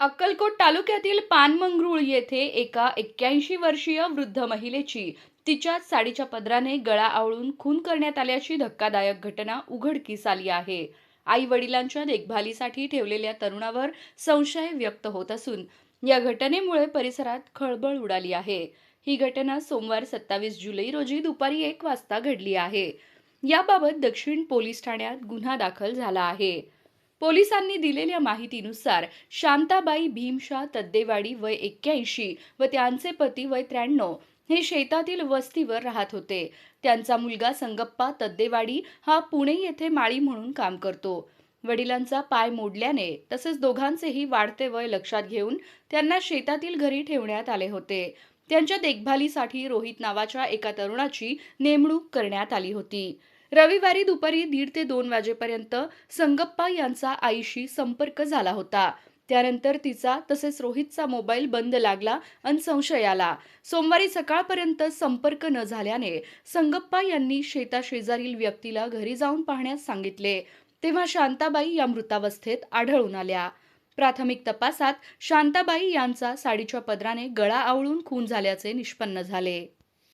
अक्कलकोट तालुक्यातील पानमंगरूळ येथे एका 81 वर्षीय वृद्ध महिलेची तिच्याच साडीच्या पदराने गळा आवळून खून करण्यात आल्याची धक्कादायक घटना उघडकीस आली आहे. आई वडिलांच्या देखभालीसाठी ठेवलेल्या तरुणावर संशय व्यक्त होत असून या घटनेमुळे परिसरात खळबळ उडाली आहे. ही घटना सोमवार 27 जुलै रोजी दुपारी 1 वाजता घडली आहे. याबाबत दक्षिण पोलीस ठाण्यात गुन्हा दाखल झाला आहे. पोलिसांनी दिलेल्या माहितीनुसार शांताबाई भीमशा तद्देवाडी वय 81 व त्यांचे पती वय 93 हे शेतातील वस्तीवर राहत होते. त्यांचा मुलगा संगप्पा तद्देवाडी हा पुणे येथे माळी म्हणून काम करतो. वडिलांचा पाय मोडल्याने तसेच दोघांचेही वाढते वय लक्षात घेऊन त्यांना शेतातील घरी ठेवण्यात आले होते. त्यांच्या देखभालीसाठी रोहित नावाच्या एका तरुणाची नेमणूक करण्यात आली होती. रविवारी दुपारी 1:30 ते 2 वाजेपर्यंत संगप्पा यांचा आईशी संपर्क झाला होता. त्यानंतर तिचा तसेच रोहितचा मोबाईल बंद लागला आणि संशय आला. सोमवारी सकाळपर्यंत संपर्क न झाल्याने संगप्पा यांनी शेताशेजारील व्यक्तीला घरी जाऊन पाहण्यास सांगितले. तेव्हा शांताबाई या मृतावस्थेत आढळून आल्या. प्राथमिक तपासात शांताबाई यांचा साडीच्या पदराने गळा आवळून खून झाल्याचे निष्पन्न झाले.